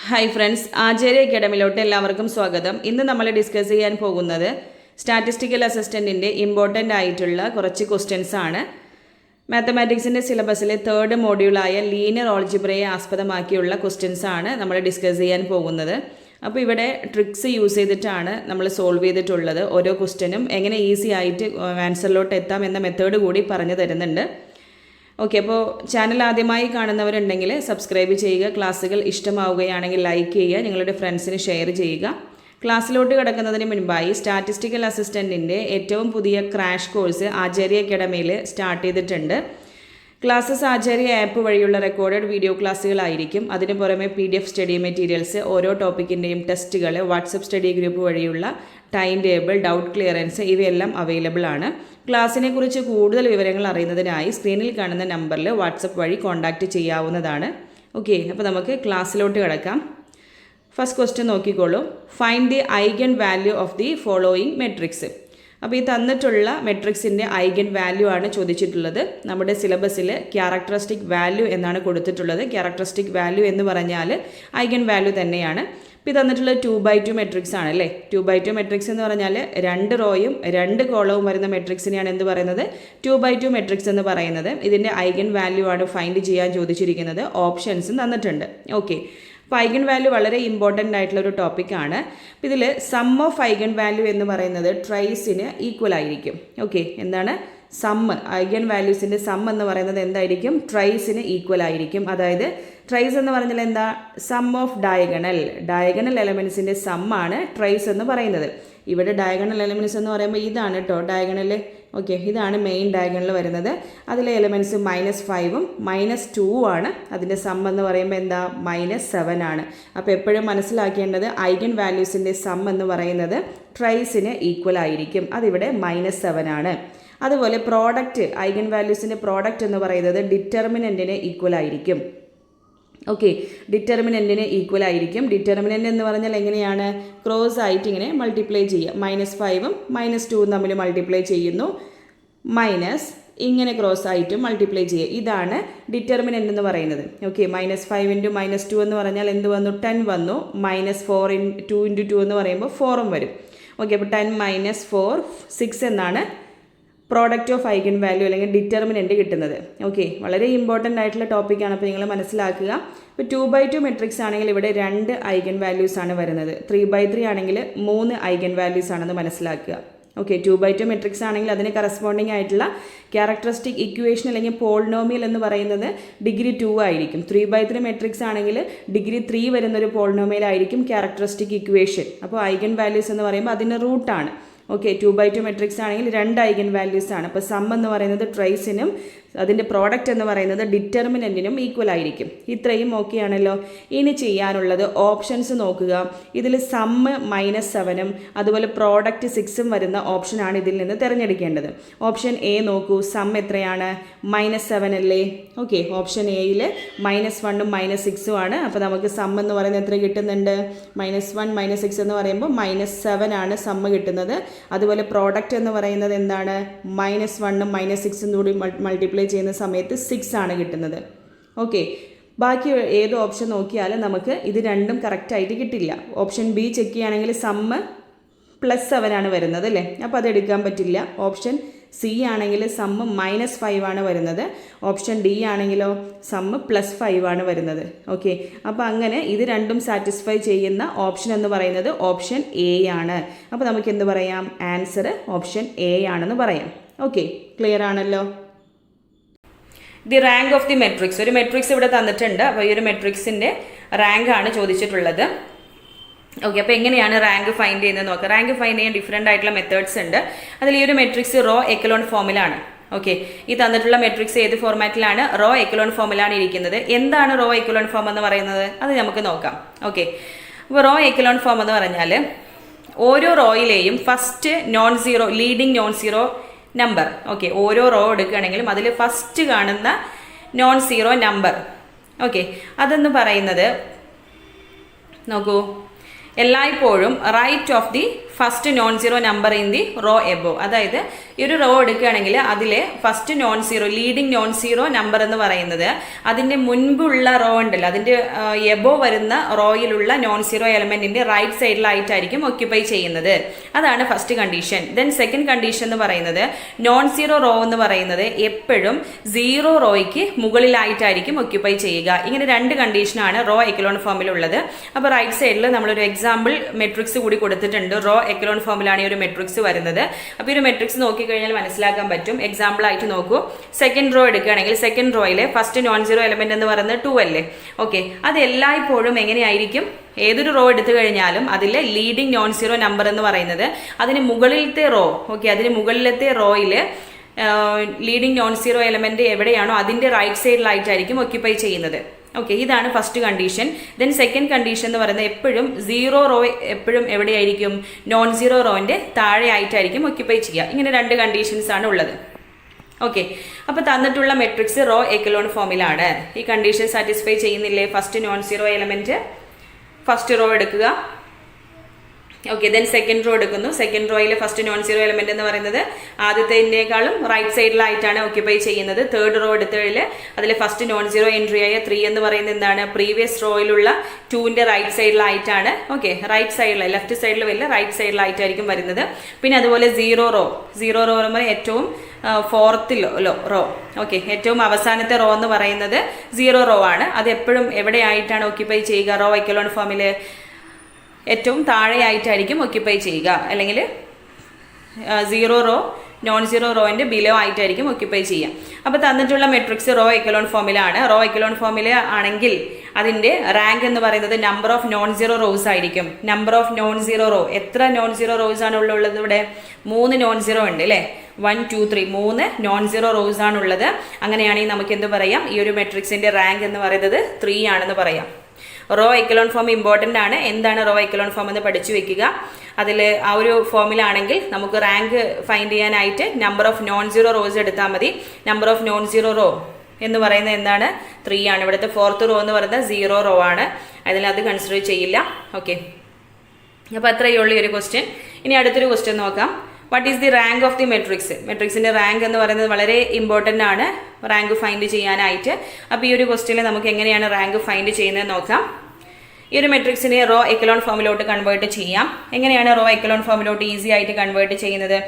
Hi friends, ആചാര്യ അക്കാഡമിയിലോട്ട് എല്ലാവർക്കും സ്വാഗതം. ഇന്ന് നമ്മൾ ഡിസ്കസ് ചെയ്യാൻ പോകുന്നത് സ്റ്റാറ്റിസ്റ്റിക്കൽ അസിസ്റ്റൻറ്റിൻ്റെ ഇമ്പോർട്ടൻ്റ് ആയിട്ടുള്ള കുറച്ച് ക്വസ്റ്റ്യൻസ് ആണ്. മാത്തമാറ്റിക്സിൻ്റെ സിലബസിലെ 3rd മോഡ്യൂളായ ലീനിയർ ഓൾജിബ്രയെ ആസ്പദമാക്കിയുള്ള ക്വസ്റ്റ്യൻസ് ആണ് നമ്മൾ ഡിസ്കസ് ചെയ്യാൻ പോകുന്നത്. അപ്പോൾ ഇവിടെ ട്രിക്സ് യൂസ് ചെയ്തിട്ടാണ് നമ്മൾ സോൾവ് ചെയ്തിട്ടുള്ളത്. ഓരോ ക്വസ്റ്റ്യനും എങ്ങനെ ഈസി ആയിട്ട് ആൻസറിലോട്ട് എത്താം എന്ന മെത്തേഡ് കൂടി പറഞ്ഞു തരുന്നുണ്ട്. ഓക്കെ, അപ്പോൾ ചാനൽ ആദ്യമായി കാണുന്നവരുണ്ടെങ്കിൽ സബ്സ്ക്രൈബ് ചെയ്യുക. ക്ലാസ്സുകൾ ഇഷ്ടമാവുകയാണെങ്കിൽ ലൈക്ക് ചെയ്യുക, നിങ്ങളുടെ ഫ്രണ്ട്സിന് ഷെയർ ചെയ്യുക. ക്ലാസ്സിലോട്ട് കിടക്കുന്നതിന് മുൻപായി സ്റ്റാറ്റിസ്റ്റിക്കൽ അസിസ്റ്റൻറ്റിൻ്റെ ഏറ്റവും പുതിയ ക്രാഷ് കോഴ്സ് ആചാര്യ അക്കാഡമിയിൽ സ്റ്റാർട്ട് ചെയ്തിട്ടുണ്ട്. ക്ലാസ്സസ് ആചാര്യ ആപ്പ് വഴിയുള്ള റെക്കോർഡഡ് വീഡിയോ ക്ലാസ്സുകളായിരിക്കും. അതിന് പുറമെ PDF സ്റ്റഡി മെറ്റീരിയൽസ്, ഓരോ ടോപ്പിക്കിൻ്റെയും ടെസ്റ്റുകൾ, വാട്സപ്പ് സ്റ്റഡി ഗ്രൂപ്പ് വഴിയുള്ള ടൈം ടേബിൾ, ഡൗട്ട് ക്ലിയറൻസ് ഇവയെല്ലാം അവൈലബിൾ ആണ്. ക്ലാസ്സിനെ കുറിച്ച് കൂടുതൽ വിവരങ്ങൾ അറിയുന്നതിനായി സ്ക്രീനിൽ കാണുന്ന നമ്പറിൽ വാട്സപ്പ് വഴി കോൺടാക്റ്റ് ചെയ്യാവുന്നതാണ്. ഓക്കെ, അപ്പോൾ നമുക്ക് ക്ലാസ്സിലോട്ട് കിടക്കാം. ഫസ്റ്റ് ക്വസ്റ്റ്യൻ നോക്കിക്കോളൂ. Find the eigen value of the following matrix. അപ്പോൾ ഈ തന്നിട്ടുള്ള മെട്രിക്സിൻ്റെ ഐഗൻ വാല്യൂ ആണ് ചോദിച്ചിട്ടുള്ളത്. നമ്മുടെ സിലബസിൽ ക്യാരക്ടറിസ്റ്റിക് വാല്യൂ എന്നാണ് കൊടുത്തിട്ടുള്ളത്. ക്യാരക്ടറിസ്റ്റിക് വാല്യൂ എന്ന് പറഞ്ഞാൽ ഐഗൻ വാല്യൂ തന്നെയാണ്. ഇപ്പോൾ ഈ തന്നിട്ടുള്ളത് 2x2 മെട്രിക്സ് ആണ് അല്ലേ. 2x2 മെട്രിക്സ് എന്ന് പറഞ്ഞാൽ 2 റോയും 2 കോളവും വരുന്ന മെട്രിക്സിനെയാണ് എന്ത് പറയുന്നത്? 2x2 മെട്രിക്സ് എന്ന് പറയുന്നത്. ഇതിൻ്റെ ഐഗൻ വാല്യൂ ആണ് ഫൈൻഡ് ചെയ്യാൻ ചോദിച്ചിരിക്കുന്നത്. ഓപ്ഷൻസും തന്നിട്ടുണ്ട്. ഓക്കെ, അപ്പോൾ ഐഗൻ വാല്യൂ വളരെ ഇമ്പോർട്ടൻ്റ് ആയിട്ടുള്ള ഒരു ടോപ്പിക്കാണ്. അപ്പോൾ ഇതിൽ സം ഓഫ് ഐഗൻ വാല്യൂ എന്ന് പറയുന്നത് ട്രൈസിന് ഈക്വൽ ആയിരിക്കും. ഓക്കെ, എന്താണ് സമ്മ്? ഐഗൻ വാല്യൂസിൻ്റെ സം എന്ന് പറയുന്നത് എന്തായിരിക്കും? ട്രൈസിന് ഈക്വൽ ആയിരിക്കും. അതായത് ട്രൈസ് എന്ന് പറഞ്ഞാൽ എന്താ? സം ഓഫ് ഡയഗണൽ എലമെൻസിൻ്റെ സമ്മാണ് ട്രൈസ് എന്ന് പറയുന്നത്. ഇവിടെ ഡയഗണൽ എലമെൻറ്റ്സ് എന്ന് പറയുമ്പോൾ ഇതാണ് കേട്ടോ ഡയഗണൽ. ഓക്കെ, ഇതാണ് മെയിൻ ഡയഗണൽ വരുന്നത്. അതിലെ എലമെൻറ്റ്സ് -5ഉം -2ഉം ആണ്. അതിൻ്റെ സം എന്ന് പറയുമ്പോൾ എന്താ? -7 ആണ്. അപ്പോൾ എപ്പോഴും മനസ്സിലാക്കേണ്ടത് ഐഗൻ വാല്യൂസിൻ്റെ സം എന്ന് പറയുന്നത് ട്രൈസിന് ഈക്വൽ ആയിരിക്കും. അതിവിടെ -7 ആണ്. അതുപോലെ പ്രോഡക്റ്റ്, ഐഗൻ വാല്യൂസിൻ്റെ പ്രോഡക്റ്റ് എന്ന് പറയുന്നത് ഡിറ്റർമിനൻറ്റിന് ഈക്വൽ ആയിരിക്കും. ഓക്കെ, ഡിറ്റർമിനൻറ്റിന് ഈക്വൽ ആയിരിക്കും. ഡിറ്റർമിനൻ്റ് എന്ന് പറഞ്ഞാൽ എങ്ങനെയാണ്? ക്രോസ് ആയിട്ട് ഇങ്ങനെ മൾട്ടിപ്ലൈ ചെയ്യുക. -5ഉം -2ഉം തമ്മിൽ മൾട്ടിപ്ലൈ ചെയ്യുന്നു, മൈനസ് ഇങ്ങനെ ക്രോസ് ആയിട്ട് മൾട്ടിപ്ലൈ ചെയ്യുക. ഇതാണ് ഡിറ്റർമിനൻ്റ് എന്ന് പറയുന്നത്. ഓക്കെ, -5 × -2 എന്ന് പറഞ്ഞാൽ എന്ത് വന്നു? 10 വന്നു. -4 × 2 × 2 എന്ന് പറയുമ്പോൾ 4ഉം വരും. ഓക്കെ, അപ്പോൾ 10 - 4 6 എന്നാണ് പ്രോഡക്റ്റ് ഓഫ് ഐഗൻ വാല്യൂ അല്ലെങ്കിൽ ഡിറ്റർമിനൻ്റ് കിട്ടുന്നത്. ഓക്കെ, വളരെ ഇമ്പോർട്ടൻ്റ് ആയിട്ടുള്ള ടോപ്പിക്കാണ്. അപ്പോൾ നിങ്ങൾ മനസ്സിലാക്കുക. ഇപ്പോൾ 2x2 മെട്രിക്സ് ആണെങ്കിൽ ഇവിടെ 2 ഐഗൻ വാല്യൂസ് ആണ് വരുന്നത്. 3x3 ആണെങ്കിൽ 3 ഐഗൻ വാല്യൂസ് ആണെന്ന് മനസ്സിലാക്കുക. ഓക്കെ, 2x2 മെട്രിക്സ് ആണെങ്കിൽ അതിന് കറസ്പോണ്ടിങ് ആയിട്ടുള്ള ക്യാരക്ടറിസ്റ്റിക് ഇക്വേഷൻ അല്ലെങ്കിൽ പോളിനോമിയൽ എന്ന് പറയുന്നത് ഡിഗ്രി 2 ആയിരിക്കും. 3x3 മെട്രിക്സ് ആണെങ്കിൽ ഡിഗ്രി 3 വരുന്നൊരു പോളിനോമിയൽ ആയിരിക്കും ക്യാരക്ടറിസ്റ്റിക് ഇക്വേഷൻ. അപ്പോൾ ഐഗൻ വാല്യൂസ് എന്ന് പറയുമ്പോൾ അതിൻ്റെ റൂട്ടാണ്. ഓക്കെ, 2x2 മെട്രിക്സ് ആണെങ്കിൽ 2 ഐഗൻ വാല്യൂസ് ആണ്. അപ്പോൾ സം എന്ന് പറയുന്നത് ട്രൈസിനും അതിൻ്റെ പ്രോഡക്റ്റ് എന്ന് പറയുന്നത് ഡിറ്റർമിനൻറ്റിനും ഈക്വൽ ആയിരിക്കും. ഇത്രയും ഓക്കെ ആണല്ലോ. ഇനി ചെയ്യാനുള്ളത് ഓപ്ഷൻസ് നോക്കുക. ഇതിൽ സമ്മ് -7ഉം അതുപോലെ പ്രോഡക്റ്റ് 6ഉം വരുന്ന ഓപ്ഷനാണ് ഇതിൽ നിന്ന് തിരഞ്ഞെടുക്കേണ്ടത്. ഓപ്ഷൻ എ നോക്കൂ. സം എത്രയാണ്? -7 അല്ലേ. ഓക്കെ, ഓപ്ഷൻ എയിൽ -1ഉം -6ഉം ആണ്. അപ്പോൾ നമുക്ക് സം എന്ന് പറയുന്നത് എത്ര കിട്ടുന്നുണ്ട്? -1 -6 എന്ന് പറയുമ്പോൾ -7 ആണ് സമ്മ് കിട്ടുന്നത്. അതുപോലെ പ്രോഡക്റ്റ് എന്ന് പറയുന്നത് എന്താണ്? -1ഉം -6ഉം കൂടി മൾട്ടിപ്ലൈ ചെയ്യുന്ന സമയത്ത് 6 ആണ് കിട്ടുന്നത്. ഓക്കെ, ബാക്കി ഏത് ഓപ്ഷൻ നോക്കിയാലും നമുക്ക് ഇത് രണ്ടും കറക്റ്റായിട്ട് കിട്ടില്ല. ഓപ്ഷൻ ബി ചെക്ക് ചെയ്യുകയാണെങ്കിൽ സമ്മ് +7 ആണ് വരുന്നത് അല്ലേ. അപ്പോൾ അത് എടുക്കാൻ പറ്റില്ല. ഓപ്ഷൻ സി ആണെങ്കിൽ സമ്മ് -5 ആണ് വരുന്നത്. ഓപ്ഷൻ ഡി ആണെങ്കിലോ സമ്മ് +5 ആണ് വരുന്നത്. ഓക്കെ, അപ്പോൾ അങ്ങനെ ഇത് രണ്ടും സാറ്റിസ്ഫൈ ചെയ്യുന്ന ഓപ്ഷൻ എന്ന് പറയുന്നത് ഓപ്ഷൻ എ ആണ്. അപ്പോൾ നമുക്ക് എന്ത് പറയാം? ആൻസർ ഓപ്ഷൻ എ ആണെന്ന് പറയാം. ഓക്കെ, ക്ലിയർ ആണല്ലോ. The rank of the matrix. ഒരു മെട്രിക്സ് ഇവിടെ തന്നിട്ടുണ്ട്. അപ്പോൾ ഈ ഒരു മെട്രിക്സിൻ്റെ റാങ്ക് ആണ് ചോദിച്ചിട്ടുള്ളത്. ഓക്കെ, അപ്പോൾ എങ്ങനെയാണ് റാങ്ക് ഫൈൻഡ് ചെയ്യുന്നത് നോക്കാം. റാങ്ക് ഫൈൻഡ് ചെയ്യാൻ ഡിഫറെൻ്റ് ആയിട്ടുള്ള മെത്തേഡ്സ് ഉണ്ട്. അതിൽ ഈ ഒരു മെട്രിക്സ് റോ എക്കലോൺ ഫോമിലാണ്. ഓക്കെ, ഈ തന്നിട്ടുള്ള മെട്രിക്സ് ഏത് ഫോർമാറ്റിലാണ്? റോ എക്കലോൺ ഫോമിലാണ് ഇരിക്കുന്നത്. എന്താണ് റോ എക്കലോൺ ഫോം എന്ന് പറയുന്നത്? അത് നമുക്ക് നോക്കാം. ഓക്കെ, അപ്പോൾ റോ എക്കലോൺ ഫോം എന്ന് പറഞ്ഞാൽ ഓരോ റോയിലെയും first leading non zero number. Okay, ഓരോ റോ എടുക്കുകയാണെങ്കിലും അതിൽ ഫസ്റ്റ് കാണുന്ന നോൺ സീറോ നമ്പർ. ഓക്കെ, അതെന്ന് പറയുന്നത് നോക്കൂ, എല്ലായ്പ്പോഴും right of the first non zero number in the row above. അതായത് ഈ ഒരു റോ എടുക്കുകയാണെങ്കിൽ അതിലെ first non zero leading non zero number എന്ന് പറയുന്നത് അതിൻ്റെ മുൻപുള്ള റോ ഉണ്ടല്ലോ, അതിൻ്റെ എബോവ് വരുന്ന റോയിലുള്ള നോൺ സീറോ എലമെന്റിന്റെ റൈറ്റ് സൈഡിലായിട്ടായിരിക്കും ഒക്യുപ്പൈ ചെയ്യുന്നത്. അതാണ് first condition. Then second condition എന്ന് പറയുന്നത് നോൺ സീറോ റോ എന്ന് പറയുന്നത് എപ്പോഴും സീറോ റോയ്ക്ക് മുകളിലായിട്ടായിരിക്കും ഒക്യുപ്പൈ ചെയ്യുക. ഇങ്ങനെ രണ്ട് കണ്ടീഷനാണ് റോ എക്കലോൺ ഫോമിലുള്ളത്. അപ്പോൾ റൈറ്റ് സൈഡിൽ നമ്മളൊരു എക്സാമ്പിൾ മെട്രിക്സ് കൂടി കൊടുത്തിട്ടുണ്ട്. റോ എക്കലോൺ ഫോമിലാണ് ഈ ഒരു മെട്രിക്സ് വരുന്നത്. അപ്പോൾ ഈ ഒരു മെട്രിക്സ് നോക്കിക്കഴിഞ്ഞാൽ മനസ്സിലാക്കാൻ പറ്റും. എക്സാമ്പിൾ ആയിട്ട് നോക്കൂ. സെക്കൻഡ് റോ എടുക്കുകയാണെങ്കിൽ സെക്കൻഡ് റോയിലെ ഫസ്റ്റ് നോൺ സീറോ എലമെന്റ് എന്ന് പറയുന്നത് 2 അല്ലേ? ഓക്കെ, അത് എല്ലായ്പ്പോഴും എങ്ങനെയായിരിക്കും? ഏതൊരു റോ എടുത്തു കഴിഞ്ഞാലും അതിലെ ലീഡിങ് നോൺ സീറോ നമ്പർ എന്ന് പറയുന്നത് അതിന് മുകളിലത്തെ റോ, ഓക്കെ, അതിന് മുകളിലത്തെ റോയിൽ ലീഡിങ് നോൺ സീറോ എലമെന്റ് എവിടെയാണോ അതിന്റെ റൈറ്റ് സൈഡിലായിട്ടായിരിക്കും ഒക്യുപ്പൈ ചെയ്യുന്നത്. ഓക്കെ, ഇതാണ് first condition. Then second condition എന്ന് പറയുന്നത് എപ്പോഴും സീറോ റോ എപ്പോഴും എവിടെയായിരിക്കും? നോൺ സീറോ റോന്റെ താഴെ ആയിട്ടായിരിക്കും ഒക്യുപ്പൈ ചെയ്യുക. ഇങ്ങനെ രണ്ട് കണ്ടീഷൻസ് ആണ് ഉള്ളത്. ഓക്കെ, അപ്പോൾ തന്നിട്ടുള്ള മെട്രിക്സ് റോ എക്കലോൺ ഫോമിലാണ്. ഈ കണ്ടീഷൻ സാറ്റിസ്ഫൈ ചെയ്യുന്നില്ലേ? First non zero element first row എടുക്കുക. ഓക്കെ, ദെൻ സെക്കൻഡ് റോ എടുക്കുന്നു. സെക്കൻഡ് റോയിലെ ഫസ്റ്റ് നോൺ സീറോ എലമെന്റ് എന്ന് പറയുന്നത് ആദ്യത്തേക്കാളും റൈറ്റ് സൈഡിലായിട്ടാണ് ഒക്യുപ്പൈ ചെയ്യുന്നത്. തേർഡ് റോ എടുത്തതിൽ അതിലെ ഫസ്റ്റ് നോൺ സീറോ എൻട്രി ആയ 3 എന്ന് പറയുന്നത് എന്താണ്? പ്രീവിയസ് റോയിലുള്ള 2ന്റെ റൈറ്റ് സൈഡിലായിട്ടാണ്. ഓക്കെ, റൈറ്റ് സൈഡിൽ, ലെഫ്റ്റ് സൈഡിൽ വരില്ല, റൈറ്റ് സൈഡിലായിട്ടായിരിക്കും വരുന്നത്. പിന്നെ അതുപോലെ സീറോ റോ എന്ന് പറയുമ്പോൾ ഏറ്റവും ഫോർത്ത് റോ, ഓക്കെ, ഏറ്റവും അവസാനത്തെ റോ എന്ന് പറയുന്നത് സീറോ റോ ആണ്. അത് എപ്പോഴും എവിടെയായിട്ടാണ് ഒക്യുപ്പൈ ചെയ്യുക? റോ എക്കലോൺ ഫോമിൽ ഏറ്റവും താഴെയായിട്ടായിരിക്കും ഒക്യുപ്പൈ ചെയ്യുക. അല്ലെങ്കിൽ സീറോ റോ നോൺ സീറോ റോയിൻ്റെ ബിലോ ആയിട്ടായിരിക്കും ഒക്യുപ്പൈ ചെയ്യുക. അപ്പോൾ തന്നിട്ടുള്ള മെട്രിക്സ് റോ എക്കലോൺ ഫോമിലാണ്. റോ എക്കലോൺ ഫോമിൽ ആണെങ്കിൽ അതിൻ്റെ റാങ്ക് എന്ന് പറയുന്നത് number of non zero rows ആയിരിക്കും. Number of non zero row, എത്ര നോൺ സീറോ റോസ് ആണ് ഉള്ളത്? ഇവിടെ 3 നോൺ സീറോ ഉണ്ട് അല്ലേ? 1 2 3 3 നോൺ സീറോ റോസ് ആണുള്ളത്. അങ്ങനെയാണെങ്കിൽ നമുക്ക് എന്ത് പറയാം? ഈ ഒരു മെട്രിക്സിൻ്റെ റാങ്ക് എന്ന് പറയുന്നത് 3 ആണെന്ന് പറയാം. റോ എക്കലോൺ ഫോം ഇമ്പോർട്ടൻ്റ് ആണ്. എന്താണ് റോ എക്കലോൺ ഫോം എന്ന് പഠിച്ചു വെക്കുക. അതിൽ ആ ഒരു ഫോമിലാണെങ്കിൽ നമുക്ക് റാങ്ക് ഫൈൻഡ് ചെയ്യാനായിട്ട് number of non zero rows എടുത്താൽ മതി. Number of non zero row എന്ന് പറയുന്നത് എന്താണ്? 3 ആണ്. ഇവിടുത്തെ ഫോർത്ത് റോ എന്ന് പറയുന്നത് 0 റോ ആണ്. അതിനത് കൺസിഡർ ചെയ്യില്ല. ഓക്കെ, അപ്പോൾ അത്രയേ ഉള്ളൂ ഈ ഒരു ക്വസ്റ്റ്യൻ. ഇനി അടുത്തൊരു ക്വസ്റ്റ്യൻ നോക്കാം. What is the rank of the matrix? മെട്രിക്സിൻ്റെ റാങ്ക് എന്ന് പറയുന്നത് വളരെ ഇമ്പോർട്ടൻ്റ് ആണ് റാങ്ക് ഫൈൻഡ് ചെയ്യാനായിട്ട്. അപ്പോൾ ഈ ഒരു ക്വസ്റ്റ്യനിൽ നമുക്ക് എങ്ങനെയാണ് റാങ്ക് ഫൈൻഡ് ചെയ്യുന്നത് നോക്കാം. ഈ ഒരു മെട്രിക്സിനെ റോ എക്കലോൺ ഫോമിലോട്ട് കൺവേർട്ട് ചെയ്യാം. എങ്ങനെയാണ് റോ എക്കലോൺ ഫോമിലോട്ട് ഈസി ആയിട്ട് കൺവേർട്ട് ചെയ്യുന്നത്?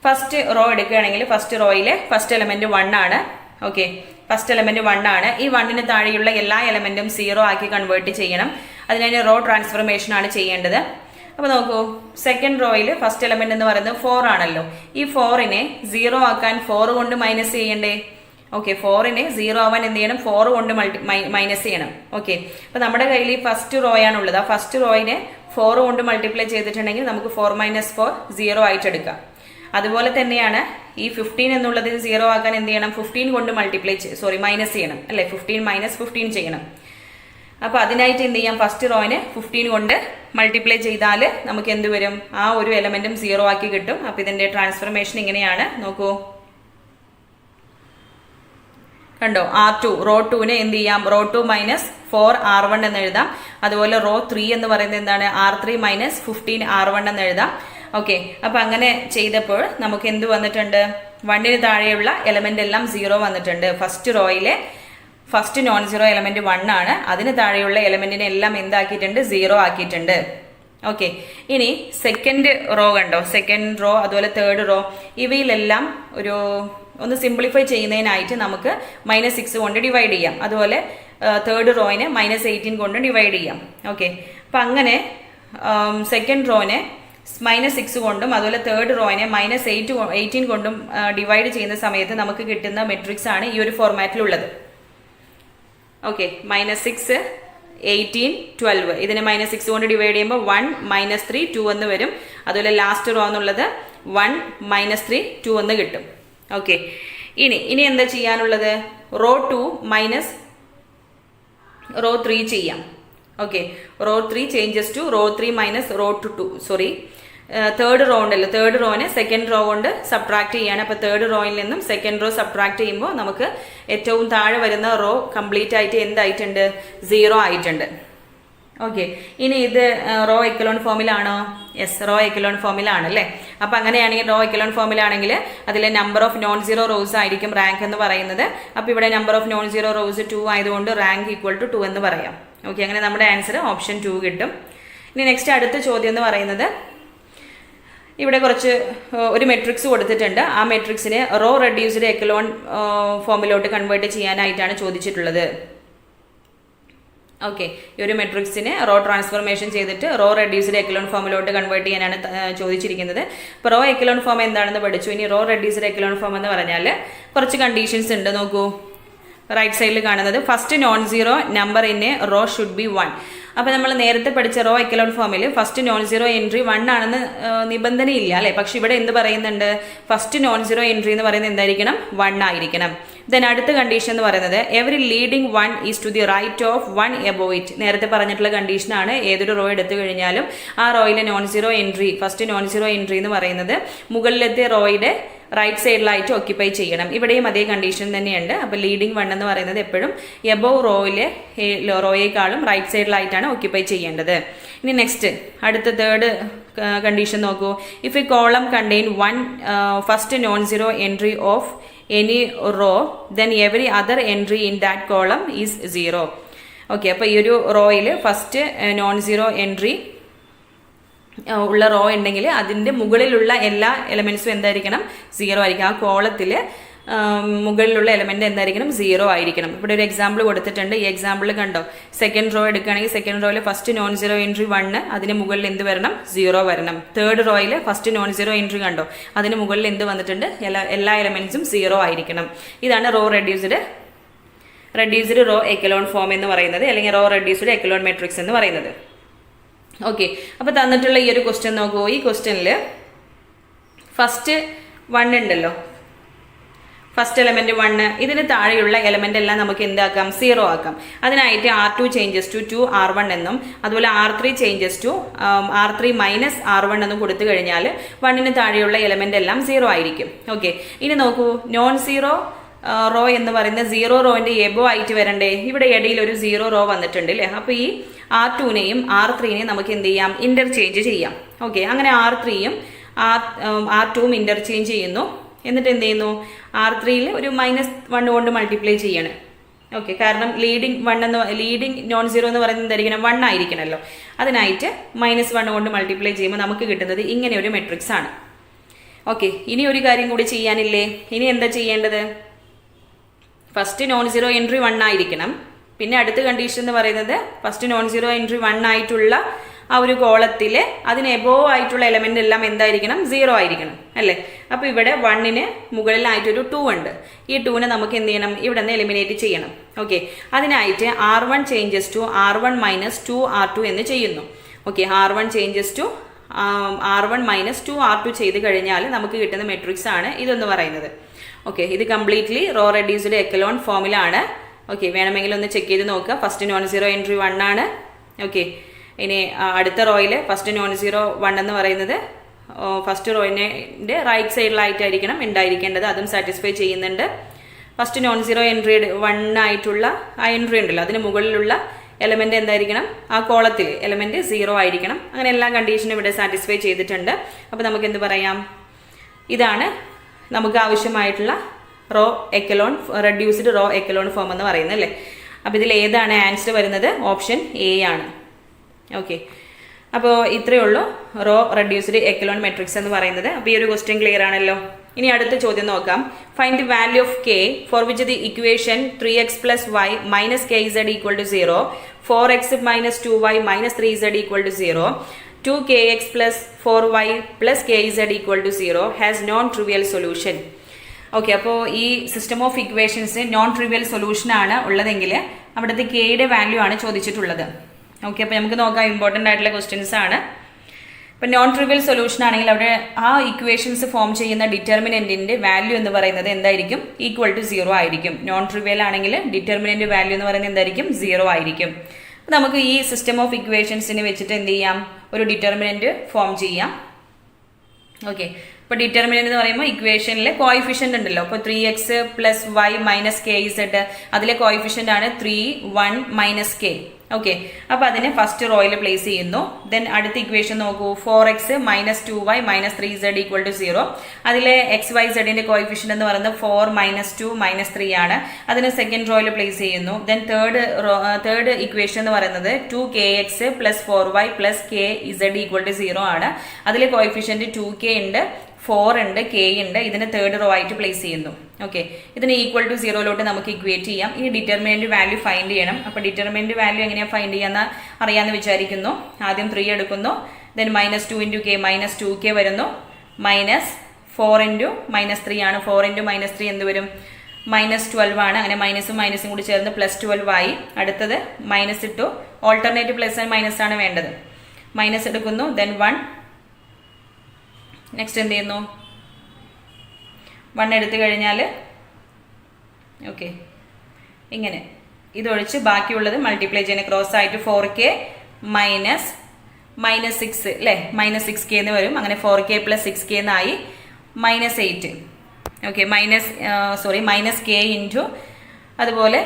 ഫസ്റ്റ് റോ എടുക്കുകയാണെങ്കിൽ ഫസ്റ്റ് റോയിലെ ഫസ്റ്റ് എലമെന്റ് 1 ആണ്. ഓക്കെ, ഫസ്റ്റ് എലമെന്റ് 1 ആണ്. ഈ 1ന് താഴെയുള്ള എല്ലാ എലമെന്റും 0 ആക്കി കൺവേർട്ട് ചെയ്യണം. അതിനായി റോ ട്രാൻസ്ഫർമേഷൻ ആണ് ചെയ്യേണ്ടത്. അപ്പോൾ നോക്കൂ, സെക്കൻഡ് റോയിൽ ഫസ്റ്റ് എലമെന്റ് എന്ന് പറയുന്നത് 4 ആണല്ലോ. ഈ 4നെ 0 ആക്കാൻ 4 കൊണ്ട് മൈനസ് ചെയ്യണ്ടേ? ഓക്കെ, 4നെ 0 ആവാൻ എന്ത് ചെയ്യണം? 4 കൊണ്ട് മൈനസ് ചെയ്യണം. ഓക്കെ, അപ്പോൾ നമ്മുടെ കയ്യിൽ ഈ ഫസ്റ്റ് റോ ആണുള്ളത്. ആ ഫസ്റ്റ് റോയിനെ 4 കൊണ്ട് മൾട്ടിപ്ലൈ ചെയ്തിട്ടുണ്ടെങ്കിൽ നമുക്ക് 4 - 4 0 ആയിട്ട് എടുക്കാം. അതുപോലെ തന്നെയാണ് ഈ 15 എന്നുള്ളതിന് 0 ആക്കാൻ എന്ത് ചെയ്യണം? 15 കൊണ്ട് മൈനസ് ചെയ്യണം അല്ലേ? 15 - 15 ചെയ്യണം. അപ്പോൾ അതിനായിട്ട് എന്ത് ചെയ്യാം? ഫസ്റ്റ് റോയിനെ 15 കൊണ്ട് മൾട്ടിപ്ലൈ ചെയ്താൽ നമുക്ക് എന്ത് വരും? ആ ഒരു എലമെന്റും 0 ആക്കി കിട്ടും. അപ്പോൾ ഇതിന്റെ ട്രാൻസ്ഫർമേഷൻ ഇങ്ങനെയാണ്. നോക്കൂ, കണ്ടോ? R2 റോ 2നെ എന്ത് ചെയ്യാം? റോ 2 - 4 R1 എന്ന് എഴുതാം. അതുപോലെ റോ 3 എന്ന് പറയുന്നത് എന്താണ്? R3 - 15 R1 എന്ന് എഴുതാം. ഓക്കെ, അപ്പോൾ അങ്ങനെ ചെയ്തപ്പോൾ നമുക്ക് എന്ത് വന്നിട്ടുണ്ട്? 1ന് താഴെയുള്ള എലമെന്റ് എല്ലാം 0 വന്നിട്ടുണ്ട്. ഫസ്റ്റ് റോയിലെ ഫസ്റ്റ് നോൺ സീറോ എലമെന്റ് 1 ആണ്. അതിന് താഴെയുള്ള എലമെന്റിനെ എല്ലാം എന്താക്കിയിട്ടുണ്ട്? 0 ആക്കിയിട്ടുണ്ട്. ഓക്കെ, ഇനി സെക്കൻഡ് റോ കണ്ടോ? സെക്കൻഡ് റോ അതുപോലെ തേർഡ് റോ ഇവയിലെല്ലാം ഒന്ന് സിംപ്ലിഫൈ ചെയ്യുന്നതിനായിട്ട് നമുക്ക് -6 കൊണ്ട് ഡിവൈഡ് ചെയ്യാം. അതുപോലെ തേർഡ് റോയിനെ -18 കൊണ്ട് ഡിവൈഡ് ചെയ്യാം. ഓക്കെ, അപ്പം അങ്ങനെ സെക്കൻഡ് റോനെ -6 കൊണ്ടും അതുപോലെ തേർഡ് റോയിനെ -18 കൊണ്ടും ഡിവൈഡ് ചെയ്യുന്ന സമയത്ത് നമുക്ക് കിട്ടുന്ന മെട്രിക്സ് ആണ് ഈ ഒരു ഫോർമാറ്റിലുള്ളത്. ഓക്കെ, -6 18 12 ഇതിനെ -6 കൊണ്ട് ഡിവൈഡ് ചെയ്യുമ്പോൾ 1 -3 2 എന്ന് വരും. അതുപോലെ ലാസ്റ്റ് റോ എന്നുള്ളത് 1 -3 2 എന്ന് കിട്ടും. ഓക്കെ, ഇനി എന്താ ചെയ്യാനുള്ളത്? റോ 2 മൈനസ് റോ 3 ചെയ്യാം. Okay, row 3 changes to row 3 minus row 2 third row ഉണ്ടല്ലോ, തേർഡ് റോനെ സെക്കൻഡ് റോ കൊണ്ട് സബ്ട്രാക്ട് ചെയ്യാണ്. അപ്പോൾ തേർഡ് റോയിൽ നിന്നും സെക്കൻഡ് റോ സബ്ട്രാക്ട് ചെയ്യുമ്പോൾ നമുക്ക് ഏറ്റവും താഴെ വരുന്ന റോ കംപ്ലീറ്റ് ആയിട്ട് എന്തായിട്ടുണ്ട്? 0 ആയിട്ടുണ്ട്. ഓക്കെ, ഇനി ഇത് റോ എക്കലോൺ ഫോമിലാണോ? യെസ്, റോ എക്കലോൺ ഫോമിലാണ് അല്ലേ. അപ്പം അങ്ങനെയാണെങ്കിൽ റോ എക്കലോൺ ഫോമിലാണെങ്കിൽ അതിലെ number of non zero rows ആയിരിക്കും റാങ്ക് എന്ന് പറയുന്നത്. അപ്പോൾ ഇവിടെ number of non zero rows 2 ആയതുകൊണ്ട് റാങ്ക് ഈക്വൽ ടു 2 എന്ന് പറയാം. ഓക്കെ, അങ്ങനെ നമ്മുടെ ആൻസർ ഓപ്ഷൻ 2 കിട്ടും. ഇനി നെക്സ്റ്റ് അടുത്ത ചോദ്യം എന്ന് പറയുന്നത്, ഇവിടെ ഒരു മെട്രിക്സ് കൊടുത്തിട്ടുണ്ട്. ആ മെട്രിക്സിനെ റോ റെഡ്യൂസ്ഡ് എക്കലോൺ ഫോമിലോട്ട് കൺവേർട്ട് ചെയ്യാനായിട്ടാണ് ചോദിച്ചിട്ടുള്ളത്. ഓക്കെ, ഈ ഒരു മെട്രിക്സിനെ റോ ട്രാൻസ്ഫോർമേഷൻ ചെയ്തിട്ട് റോ റെഡ്യൂസ്ഡ് എക്കലോൺ ഫോമിലോട്ട് കൺവേർട്ട് ചെയ്യാനാണ് ചോദിച്ചിരിക്കുന്നത്. ഇപ്പോൾ റോ എക്കലോൺ ഫോം എന്താണെന്ന് പഠിച്ചു. ഇനി റോ റെഡ്യൂസ്ഡ് എക്കലോൺ ഫോം എന്ന് പറഞ്ഞാൽ കുറച്ച് കണ്ടീഷൻസ് ഉണ്ട്. നോക്കൂ, റൈറ്റ് സൈഡിൽ കാണുന്നത് first non zero number in a row should be 1. അപ്പോൾ നമ്മൾ നേരത്തെ പഠിച്ച റോ എക്കലോൺ ഫോമിൽ ഫസ്റ്റ് നോൺ സീറോ എൻട്രി 1 ആണെന്ന് നിബന്ധനയില്ല അല്ലേ. പക്ഷെ ഇവിടെ എന്ത് പറയുന്നുണ്ട്? ഫസ്റ്റ് നോൺ സീറോ എൻട്രി എന്ന് പറയുന്നത് എന്തായിരിക്കണം? 1 ആയിരിക്കണം. ദെൻ അടുത്ത കണ്ടീഷൻ എന്ന് പറയുന്നത് every leading 1 is to the right of 1 above it. നേരത്തെ പറഞ്ഞിട്ടുള്ള കണ്ടീഷനാണ്. ഏതൊരു റോ എടുത്തു കഴിഞ്ഞാലും ആ റോയിലെ non zero entry, first non zero entry എന്ന് പറയുന്നത് മുകളിലത്തെ റോയുടെ റൈറ്റ് സൈഡിലായിട്ട് ഓക്യുപ്പൈ ചെയ്യണം. ഇവിടെയും അതേ കണ്ടീഷൻ തന്നെയുണ്ട്. അപ്പോൾ ലീഡിംഗ് 1 എന്ന് പറയുന്നത് എപ്പോഴും എബോവ് റോയേക്കാളും റൈറ്റ് സൈഡിലായിട്ടാണ് ഓക്യുപ്പൈ ചെയ്യേണ്ടത്. ഇനി നെക്സ്റ്റ് അടുത്ത തേർഡ് കണ്ടീഷൻ നോക്കൂ. If A column contain 1 first non zero entry of any row then every other entry in that column is 0. Okay, അപ്പോൾ ഈ ഒരു റോയിൽ ഫസ്റ്റ് നോൺ സീറോ എൻട്രി ഉള്ള റോ ഉണ്ടെങ്കിൽ അതിൻ്റെ മുകളിലുള്ള എല്ലാ എലമെൻറ്റ്സും എന്തായിരിക്കണം? 0 ആയിരിക്കും. ആ കോളത്തിൽ മുകളിലുള്ള എലമെന്റ് എന്തായിരിക്കണം? 0 ആയിരിക്കണം. ഇവിടെ ഒരു എക്സാമ്പിൾ കൊടുത്തിട്ടുണ്ട്. ഈ എക്സാമ്പിൾ കണ്ടോ, സെക്കൻഡ് റോ എടുക്കുകയാണെങ്കിൽ സെക്കൻഡ് റോയിൽ ഫസ്റ്റ് നോൺ സീറോ എൻട്രി 1, അതിന് മുകളിൽ എന്ത് വരണം? 0 വരണം. തേർഡ് റോയിൽ ഫസ്റ്റ് നോൺ സീറോ എൻട്രി കണ്ടോ, അതിന് മുകളിൽ എന്ത് വന്നിട്ടുണ്ട്? എല്ലാ എലമെന്റ്സും 0 ആയിരിക്കണം. ഇതാണ് row reduced row echelon form എന്ന് പറയുന്നത്, അല്ലെങ്കിൽ റോ റെഡ്യൂസ്ഡ് എക്കലോൺ മെട്രിക്സ് എന്ന് പറയുന്നത്. ഓക്കെ, അപ്പോൾ തന്നിട്ടുള്ള ഈ ഒരു ക്വസ്റ്റ്യൻ നോക്കൂ. ഈ ക്വസ്റ്റ്യനിൽ ഫസ്റ്റ് 1 ഉണ്ടല്ലോ, ഫസ്റ്റ് എലമെന്റ് 1, ഇതിന് താഴെയുള്ള എലമെന്റ് എല്ലാം നമുക്ക് എന്താക്കാം? 0 ആക്കാം. അതിനായിട്ട് R2 ചേഞ്ചസ് ടു 2 R1 എന്നും അതുപോലെ R3 changes to R3 minus R1 എന്നും കൊടുത്തു കഴിഞ്ഞാൽ 1ന് താഴെയുള്ള എലമെന്റ് എല്ലാം 0 ആയിരിക്കും. ഓക്കെ, ഇനി നോക്കൂ, നോൺ സീറോ റോ എന്ന് പറയുന്ന 0 റോന്റെ എബോ ആയിട്ട് വരണ്ടേ? ഇവിടെ ഇടയിൽ ഒരു 0 റോ വന്നിട്ടുണ്ട് അല്ലേ. അപ്പോൾ ഈ R2നെയും R3നെയും നമുക്ക് എന്ത് ചെയ്യാം? ഇന്റർചേഞ്ച് ചെയ്യാം. ഓക്കെ, അങ്ങനെ R3യും R2വും ഇന്റർചേഞ്ച് ചെയ്യുന്നു. എന്നിട്ട് എന്ത് ചെയ്യുന്നു? R3യിൽ ഒരു -1 കൊണ്ട് മൾട്ടിപ്ലൈ ചെയ്യണം. ഓക്കെ, കാരണം ലീഡിംഗ് നോൺ സീറോ എന്ന് പറയുന്നത് എന്തായിരിക്കണം? 1 ആയിരിക്കണമല്ലോ. അതിനായിട്ട് -1 കൊണ്ട് മൾട്ടിപ്ലൈ ചെയ്യുമ്പോൾ നമുക്ക് കിട്ടുന്നത് ഇങ്ങനെ ഒരു മെട്രിക്സ് ആണ്. ഓക്കെ, ഇനി ഒരു കാര്യം കൂടി ചെയ്യാനില്ലേ? ഇനി എന്താ ചെയ്യേണ്ടത്? ഫസ്റ്റ് നോൺ സീറോ എൻട്രി 1 ആയിരിക്കണം. പിന്നെ അടുത്ത കണ്ടീഷൻ എന്ന് പറയുന്നത് ഫസ്റ്റ് നോൺ സീറോ എൻട്രി 1 ആയിട്ടുള്ള ആ ഒരു കോളത്തിൽ അതിന് എബോവ് ആയിട്ടുള്ള എലമെന്റ് എല്ലാം എന്തായിരിക്കണം? 0 ആയിരിക്കണം അല്ലേ. അപ്പോൾ ഇവിടെ 1ന് മുകളിലായിട്ടൊരു 2 ഉണ്ട്. ഈ 2നെ നമുക്ക് എന്ത് ചെയ്യണം? ഇവിടെ നിന്ന് എലിമിനേറ്റ് ചെയ്യണം. ഓക്കെ, അതിനായിട്ട് R1 changes to R1 minus 2 R2 എന്ന് ചെയ്യുന്നു. Okay, R1 changes to R1 minus 2 R2 ചെയ്ത് കഴിഞ്ഞാൽ നമുക്ക് കിട്ടുന്ന മെട്രിക്സ് ആണ് ഇതെന്ന് പറയുന്നത്. ഓക്കെ, ഇത് കംപ്ലീറ്റ്ലി റോ റെഡ്യൂസ്ഡ് എക്കലോൺ ഫോമിലാണ്. ഓക്കെ, വേണമെങ്കിൽ ഒന്ന് ചെക്ക് ചെയ്ത് നോക്കുക. ഫസ്റ്റ് നോൺ സീറോ എൻട്രി 1 ആണ്. ഓക്കെ, ഇനി അടുത്ത റോയിൽ ഫസ്റ്റ് നോൺ സീറോ 1 എന്ന് പറയുന്നത് ഫസ്റ്റ് റോയിൻ്റെ റൈറ്റ് സൈഡിലായിട്ടായിരിക്കണം ഉണ്ടായിരിക്കേണ്ടത്. അതും സാറ്റിസ്ഫൈ ചെയ്യുന്നുണ്ട്. ഫസ്റ്റ് നോൺ സീറോ എൻട്രി 1 ആയിട്ടുള്ള ആ എൻട്രി ഉണ്ടല്ലോ, അതിന് മുകളിലുള്ള എലമെന്റ് എന്തായിരിക്കണം? ആ കോളത്തിൽ എലമെന്റ് 0 ആയിരിക്കണം. അങ്ങനെ എല്ലാ കണ്ടീഷനും ഇവിടെ സാറ്റിസ്ഫൈ ചെയ്തിട്ടുണ്ട്. അപ്പോൾ നമുക്ക് എന്ത് പറയാം? ഇതാണ് നമുക്ക് ആവശ്യമായിട്ടുള്ള റെഡ്യൂസ്ഡ് റോ എക്കലോൺ ഫോം എന്ന് പറയുന്നത് അല്ലേ. അപ്പോൾ ഇതിൽ ഏതാണ് ആൻസർ വരുന്നത്? ഓപ്ഷൻ എ ആണ്. ഓക്കെ, അപ്പോൾ ഇത്രയേ ഉള്ളൂ റോ റെഡ്യൂസ്ഡ് എക്കലോൺ മെട്രിക്സ് എന്ന് പറയുന്നത്. അപ്പോൾ ഈ ഒരു ക്വസ്റ്റ്യൻ ക്ലിയർ ആണല്ലോ. ഇനി അടുത്ത ചോദ്യം നോക്കാം. Find the value of k for which the equation 3x plus y minus kz equal to 0, 4x minus 2y minus 3z equal to 0, 2kx plus 4y plus kz equal to 0 has non-trivial solution. Okay, അപ്പോൾ ഈ system of equations non trivial solution ആണ് ഉള്ളതെങ്കിൽ അവിടുത്തെ കെയുടെ value ആണ് ചോദിച്ചിട്ടുള്ളത്. Okay, അപ്പോൾ നമുക്ക് നോക്കാം. ഇമ്പോർട്ടൻ്റ് ആയിട്ടുള്ള ക്വസ്റ്റ്യൻസ് ആണ്. ഇപ്പം നോൺ ട്രിവിയൽ സൊല്യൂഷൻ ആണെങ്കിൽ അവിടെ ആ ഇക്വേഷൻസ് ഫോം ചെയ്യുന്ന ഡിറ്റർമിനൻറ്റിൻ്റെ വാല്യൂ എന്ന് പറയുന്നത് എന്തായിരിക്കും? ഈക്വൽ ടു 0 ആയിരിക്കും. നോൺ ട്രിവിയൽ ആണെങ്കിൽ ഡിറ്റർമിനൻറ്റ് വാല്യൂ എന്ന് പറയുന്നത് എന്തായിരിക്കും? 0 ആയിരിക്കും. അപ്പോൾ നമുക്ക് ഈ സിസ്റ്റം ഓഫ് ഇക്വേഷൻസിനെ വെച്ചിട്ട് എന്ത് ചെയ്യാം? ഒരു ഡിറ്റർമിനൻറ്റ് ഫോം ചെയ്യാം. ഓക്കെ, ഇപ്പോൾ ഡിറ്റർമിനൻറ്റ് എന്ന് പറയുമ്പോൾ ഇക്വേഷനിലെ കോയിഫിഷ്യൻ്റ് ഉണ്ടല്ലോ. അപ്പോൾ 3x plus y minus kz അതിലെ കോയിഫിഷ്യൻ്റ് ആണ് 3, 1 minus k. ഓക്കെ, അപ്പോൾ അതിനെ ഫസ്റ്റ് റോയിൽ പ്ലേസ് ചെയ്യുന്നു. ദെൻ അടുത്ത ഇക്വേഷൻ നോക്കൂ, 4x minus 2y minus 3z equal to 0. അതിലെ എക്സ് വൈ സെഡിന്റെ കോയിഫിഷ്യൻ എന്ന് പറയുന്നത് 4 മൈനസ് 2 മൈനസ് 3 ആണ്. അതിന് സെക്കൻഡ് റോയിൽ പ്ലേസ് ചെയ്യുന്നു. ദെൻ തേർഡ് ഇക്വേഷൻ എന്ന് പറയുന്നത് 2kx plus 4y plus kz equal to 0 ആണ്. അതിൽ കോയിഫിഷ്യന്റ് 2k ഉണ്ട്, 4 ഉണ്ട്, k ഉണ്ട്. ഇതിന് തേർഡ് റോ ആയിട്ട് പ്ലേസ് ചെയ്യുന്നു. ഓക്കെ, ഇതിന് ഈക്വൽ ടു 0 നമുക്ക് ഇക്വേറ്റ് ചെയ്യാം. ഈ ഡിറ്റർമിനന്റ് വാല്യൂ ഫൈൻഡ് ചെയ്യണം. അപ്പോൾ ഡിറ്റർമിനന്റ് വാല്യൂ എങ്ങനെയാണ് ഫൈൻഡ് ചെയ്യാന്ന് അറിയാമെന്ന് വിചാരിക്കുന്നു. ആദ്യം 3 എടുക്കുന്നു. Then minus 2 into K minus 2k വരുന്നു. മൈനസ് 4 ഇൻറ്റു മൈനസ് 3 ആണ്. 4 ഇൻറ്റു മൈനസ് 3 എന്ത് വരും? മൈനസ് 12 ആണ്. അങ്ങനെ മൈനസും മൈനസും കൂടി ചേർന്ന് പ്ലസ് 12 ആയി. അടുത്തത് മൈനസ് ഇട്ടു. ഓൾട്ടർനേറ്റ് പ്ലസ് ആൻഡ് മൈനസ് ആണ് വേണ്ടത്. മൈനസ് എടുക്കുന്നു. ദെൻ 1. നെക്സ്റ്റ് എന്ത് ചെയ്യുന്നു? 1 എടുത്തു കഴിഞ്ഞാൽ ഓക്കെ ഇങ്ങനെ ഇതൊഴിച്ച് ബാക്കിയുള്ളത് മൾട്ടിപ്ലൈ ചെയ്യുന്ന ക്രോസ് ആയിട്ട് 4k മൈനസ് 6 അല്ലേ, മൈനസ് 6k എന്ന് വരും. അങ്ങനെ 4k പ്ലസ് 6k എന്നായി. Minus 8 okay, minus k into അതുപോലെ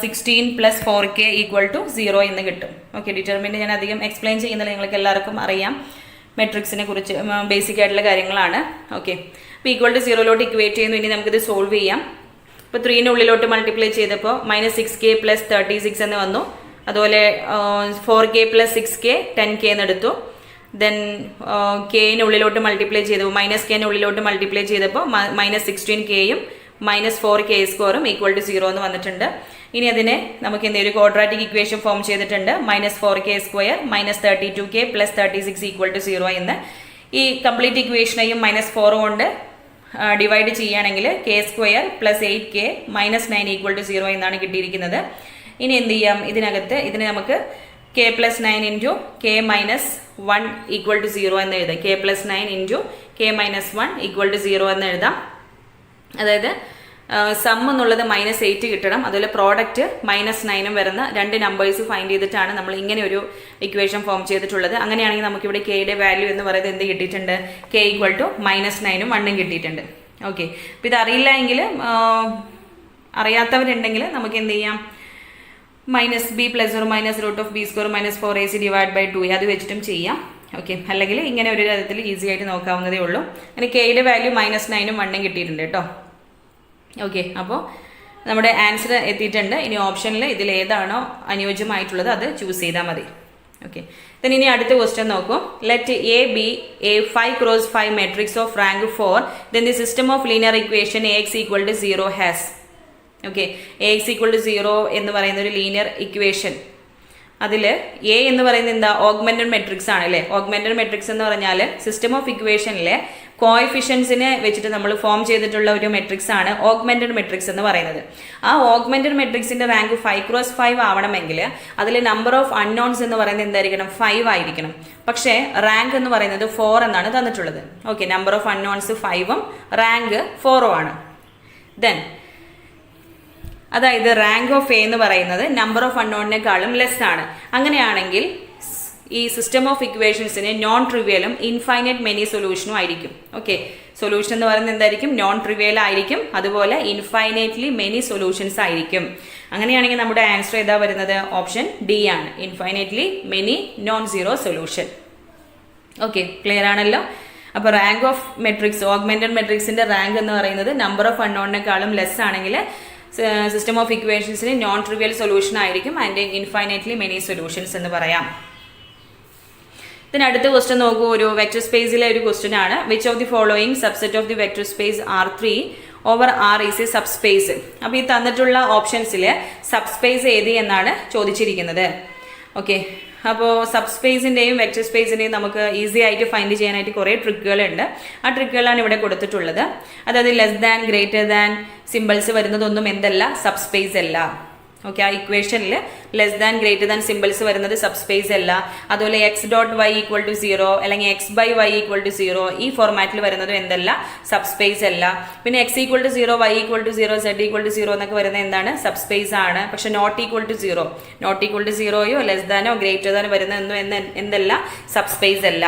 16 പ്ലസ് 4k ഈക്വൽ ടു 0 എന്ന് കിട്ടും. ഓക്കെ, ഡിറ്റർമിനന്റ് ഞാൻ അധികം എക്സ്പ്ലെയിൻ ചെയ്യുന്നില്ല, നിങ്ങൾക്ക് എല്ലാവർക്കും അറിയാം. മെട്രിക്സിനെ കുറിച്ച് ബേസിക് ആയിട്ടുള്ള കാര്യങ്ങളാണ്. ഓക്കെ, അപ്പോൾ ഈക്വൽ ടു 0 ഇക്വേറ്റ് ചെയ്യുന്നു. ഇനി നമുക്കിത് സോൾവ് ചെയ്യാം. ഇപ്പോൾ 3ന്റെ ഉള്ളിലോട്ട് മൾട്ടിപ്ലൈ ചെയ്തപ്പോൾ മൈനസ് 6k പ്ലസ് 36 എന്ന് വന്നു. അതുപോലെ 4k പ്ലസ് 6k 10k എന്ന് എടുത്തു. ദെൻ കെയിന് ഉള്ളിലോട്ട് മൾട്ടിപ്ലൈ ചെയ്തു. മൈനസ് കെന് ഉള്ളിലോട്ട് മൾട്ടിപ്ലൈ ചെയ്തപ്പോൾ മൈനസ് 16kയും മൈനസ് 4k സ്ക്വയറും ഈക്വൽ ടു 0 എന്ന് വന്നിട്ടുണ്ട്. ഇനി അതിനെ നമുക്ക് എന്തെങ്കിലും ക്വാഡ്രാറ്റിക് ഇക്വേഷൻ ഫോം ചെയ്തിട്ടുണ്ട്. Minus 4k square minus 32k plus 36 equal to 0 എന്ന്. ഈ കംപ്ലീറ്റ് ഇക്വേഷനെയും മൈനസ് 4 കൊണ്ട് ഡിവൈഡ് ചെയ്യുകയാണെങ്കിൽ k square plus 8k minus 9 equal to 0 എന്നാണ് കിട്ടിയിരിക്കുന്നത്. ഇനി എന്ത് ചെയ്യാം? ഇതിനെ നമുക്ക് k plus 9 into k minus 1 equal to 0 എന്ന് എഴുതാം. k plus 9 into k minus 1 equal to 0 എന്ന് എഴുതാം. അതായത് സം എന്നുള്ളത് മൈനസ് 8 കിട്ടണം. അതുപോലെ പ്രോഡക്റ്റ് മൈനസ് 9 വരുന്ന രണ്ട് നമ്പേഴ്സ് ഫൈൻഡ് ചെയ്തിട്ടാണ് നമ്മൾ ഇങ്ങനെ ഒരു ഇക്വേഷൻ ഫോം ചെയ്തിട്ടുള്ളത്. അങ്ങനെയാണെങ്കിൽ നമുക്കിവിടെ കെയുടെ വാല്യൂ എന്ന് പറയുന്നത് എന്ത് കിട്ടിയിട്ടുണ്ട്? k ഈക്വൽ ടു മൈനസ് 9ഉം 1ഉം കിട്ടിയിട്ടുണ്ട്. ഓക്കെ, അപ്പോൾ ഇത് അറിയില്ല എങ്കിൽ അറിയാത്തവരുണ്ടെങ്കിൽ നമുക്ക് എന്ത് ചെയ്യാം? Minus B plus or minus root of B square minus 4ac divide by 2 അത് വെച്ചിട്ടും ചെയ്യാം. ഓക്കെ, അല്ലെങ്കിൽ ഇങ്ങനെ ഒരു തരത്തിൽ ഈസി ആയിട്ട് നോക്കാവുന്നതേ ഉള്ളൂ. അങ്ങനെ കെയുടെ വാല്യൂ മൈനസ് 9ഉം 1ഉം കിട്ടിയിട്ടുണ്ട് കേട്ടോ. ഓക്കെ, അപ്പോൾ നമ്മുടെ ആൻസർ എത്തിയിട്ടുണ്ട്. ഇനി ഓപ്ഷനിൽ ഇതിൽ ഏതാണോ അനുയോജ്യമായിട്ടുള്ളത് അത് ചൂസ് ചെയ്താൽ മതി. ഓക്കെ, then ഇനി അടുത്ത ക്വസ്റ്റ്യൻ നോക്കൂ. Let A B A 5x5 matrix of rank 4, then the system of linear equation ax equal to 0 has. Okay, ax equal to 0 എന്ന് പറയുന്ന ഒരു ലീനിയർ ഇക്വേഷൻ. അതിൽ എ എന്ന് പറയുന്നത് എന്താ? ഓഗ്മെന്റഡ് മെട്രിക്സ് ആണ് അല്ലേ. ഓഗ്മെന്റഡ് മെട്രിക്സ് എന്ന് പറഞ്ഞാൽ സിസ്റ്റം ഓഫ് ഇക്വേഷനിലെ കോഎഫിഷ്യൻസിനെ വെച്ചിട്ട് നമ്മൾ ഫോം ചെയ്തിട്ടുള്ള ഒരു മെട്രിക്സ് ആണ് ഓഗ്മെന്റഡ് മെട്രിക്സ് എന്ന് പറയുന്നത്. ആ ഓഗ്മെന്റഡ് മെട്രിക്സിന്റെ റാങ്ക് 5x5 ആവണമെങ്കിൽ അതിൽ നമ്പർ ഓഫ് അൺനോൺസ് എന്ന് പറയുന്നത് എന്തായിരിക്കണം? 5 ആയിരിക്കണം. പക്ഷേ റാങ്ക് എന്ന് പറയുന്നത് 4 എന്നാണ് തന്നിട്ടുള്ളത്. ഓക്കെ, നമ്പർ ഓഫ് അൺനോൺസ് 5ഉം റാങ്ക് 4ഉം ആണ്. ദെൻ അതായത് റാങ്ക് ഓഫ് എ എന്ന് പറയുന്നത് നമ്പർ ഓഫ് അൺനോണിനേക്കാളും ലെസ് ആണ്. അങ്ങനെയാണെങ്കിൽ ഈ സിസ്റ്റം ഓഫ് ഇക്വേഷൻസിന് നോൺ ട്രിവിയലും ഇൻഫൈനൈറ്റ് മെനി സൊല്യൂഷനും ആയിരിക്കും. ഓക്കെ, സൊല്യൂഷൻ എന്ന് പറയുന്നത് എന്തായിരിക്കും? നോൺ ട്രിവിയൽ ആയിരിക്കും. അതുപോലെ ഇൻഫൈനൈറ്റ്ലി മെനി സൊല്യൂഷൻസ് ആയിരിക്കും. അങ്ങനെയാണെങ്കിൽ നമ്മുടെ ആൻസർ ഏതാ വരുന്നത്? ഓപ്ഷൻ ഡി ആണ്, infinitely many non zero solution. Okay, clear ആണല്ലോ. അപ്പോൾ റാങ്ക് ഓഫ് മെട്രിക്സ്, ഓഗ്മെന്റഡ് മെട്രിക്സിന്റെ റാങ്ക് എന്ന് പറയുന്നത് നമ്പർ ഓഫ് അൺനോണിനേക്കാളും ലെസ് ആണെങ്കിൽ സിസ്റ്റം ഓഫ് ഇക്വേഷൻസിന് നോൺ ട്രിവിയൽ സൊല്യൂഷൻ ആയിരിക്കും ആൻഡ് ഇൻഫൈനൈറ്റ്ലി മെനി സൊല്യൂഷൻസ് എന്ന് പറയാം. ഇതിന് അടുത്ത ക്വസ്റ്റ്യൻ നോക്കൂ. ഒരു വെക്ടർ സ്പേസിലെ ഒരു ക്വസ്റ്റ്യൻ ആണ്. Which of the following subset of the vector space R3 over R is A sub space. അപ്പോൾ ഈ തന്നിട്ടുള്ള ഓപ്ഷൻസിൽ സബ് സ്പേസ് ഏത് എന്നാണ് ചോദിച്ചിരിക്കുന്നത്. ഓക്കെ, അപ്പോൾ സബ് സ്പേസിൻ്റെയും വെക്ടർ സ്പേസിൻ്റെയും നമുക്ക് ഈസി ആയിട്ട് ഫൈൻഡ് ചെയ്യാനായിട്ട് കുറേ ട്രിക്കുകളുണ്ട്. ആ ട്രിക്കുകളാണ് ഇവിടെ കൊടുത്തിട്ടുള്ളത്. അതായത് less than, greater than symbols വരുന്നതൊന്നും എന്തല്ല? സബ് സ്പേസ് അല്ല. ഓക്കെ, ആ ഇക്വേഷനിൽ less than, greater than symbols വരുന്നത് സബ് സ്പേസ് അല്ല. അതുപോലെ x.y ഈക്വൽ ടു 0 അല്ലെങ്കിൽ x/y ഈക്വൽ ടു 0 ഈ ഫോർമാറ്റിൽ വരുന്നതും എന്തല്ല? സബ് സ്പേസ് അല്ല. പിന്നെ x equal to 0, y equal to 0, z equal to 0 എന്നൊക്കെ വരുന്നത് എന്താണ്? സബ് സ്പേസ് ആണ്. പക്ഷെ not equal to 0, not equal to 0യോ ലെസ് ദാനോ ഗ്രേറ്റർ ദാനോ വരുന്നതൊന്നും എന്തല്ല? സബ് സ്പേസ് അല്ല.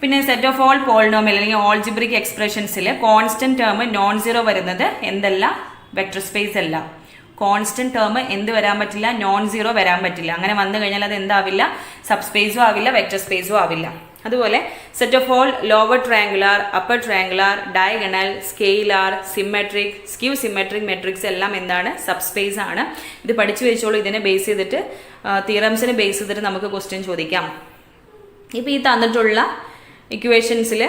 പിന്നെ സെറ്റ് ഓഫ് ഓൾ പോളിനോമിയൽ അല്ലെങ്കിൽ ഓൾജിബ്രിക് എക്സ്പ്രഷൻസിൽ കോൺസ്റ്റന്റ് ടേം നോൺ സീറോ വരുന്നത് എന്തല്ല? വെക്ടർ സ്പേസ് അല്ല. കോൺസ്റ്റന്റ് ടേം എന്ത് വരാൻ പറ്റില്ല, നോൺ സീറോ വരാൻ പറ്റില്ല. അങ്ങനെ വന്നു കഴിഞ്ഞാൽ അത് എന്താവില്ല, സബ്സ്പേസും ആവില്ല, വെക്റ്റർ സ്പേസും ആവില്ല. അതുപോലെ set of all lower triangular, upper triangular, diagonal, scalar, symmetric, skew symmetric matrix എല്ലാം എന്താണ്, സബ്സ്പേസ് ആണ്. ഇത് പഠിച്ചു വെച്ചോളൂ. ഇതിനെ ബേസ് ചെയ്തിട്ട് തിയറംസിനെ ബേസ് ചെയ്തിട്ട് നമുക്ക് ക്വസ്റ്റ്യൻ ചോദിക്കാം. ഇപ്പോൾ ഈ തന്നിട്ടുള്ള ഇക്വേഷൻസിൽ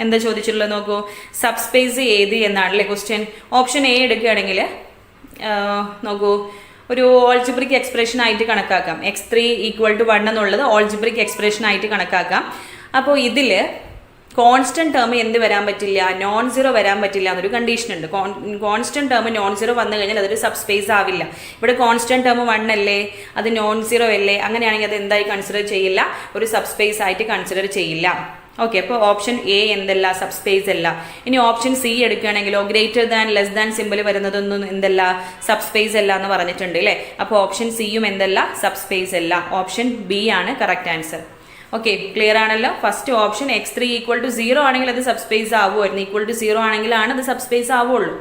എന്താ ചോദിച്ചിട്ടുള്ളത് നോക്കൂ, സബ്സ്പേസ് ഏത് എന്നാണല്ലേ ക്വസ്റ്റ്യൻ. ഓപ്ഷൻ എ എടുക്കുകയാണെങ്കിൽ നോക്കൂ, ഒരു ഓൾജിബ്രിക് എക്സ്പ്രഷൻ ആയിട്ട് കണക്കാക്കാം. x3 = 1 എന്നുള്ളത് ഓൾജിബ്രിക് എക്സ്പ്രഷൻ ആയിട്ട് കണക്കാക്കാം. അപ്പോൾ ഇതിൽ കോൺസ്റ്റന്റ് ടേം എന്ത് വരാൻ പറ്റില്ല, നോൺ സീറോ വരാൻ പറ്റില്ല എന്നൊരു കണ്ടീഷൻ ഉണ്ട്. കോൺസ്റ്റന്റ് ടേം നോൺ സീറോ വന്നു കഴിഞ്ഞാൽ അതൊരു സബ്സ്പേസ് ആവില്ല. ഇവിടെ കോൺസ്റ്റന്റ് ടേം 1 അല്ലേ, അത് നോൺ സീറോ അല്ലേ, അങ്ങനെയാണെങ്കിൽ അത് എന്തായി കൺസിഡർ ചെയ്യില്ല, ഒരു സബ്സ്പേസ് ആയിട്ട് കൺസിഡർ ചെയ്യില്ല. ഓക്കെ, അപ്പോൾ ഓപ്ഷൻ എ എന്തല്ല, സബ്സ്പേസ് അല്ല. ഇനി ഓപ്ഷൻ സി എടുക്കുകയാണെങ്കിലോ, greater than less than symbol വരുന്നതൊന്നും എന്തല്ല, സബ്സ്പേസ് അല്ല എന്ന് പറഞ്ഞിട്ടുണ്ട് അല്ലേ. അപ്പോൾ ഓപ്ഷൻ സിയും എന്തല്ല, സബ്സ്പേസ് അല്ല. ഓപ്ഷൻ ബി ആണ് കറക്റ്റ് ആൻസർ. ഓക്കെ, ക്ലിയർ ആണല്ലോ. ഫസ്റ്റ് ഓപ്ഷൻ x3 = 0 ആണെങ്കിൽ അത് സബ്സ്പേസ് ആവുമായിരുന്നു. =0 ആണെങ്കിലാണ് അത് സബ്സ്പേസ് ആവുള്ളൂ.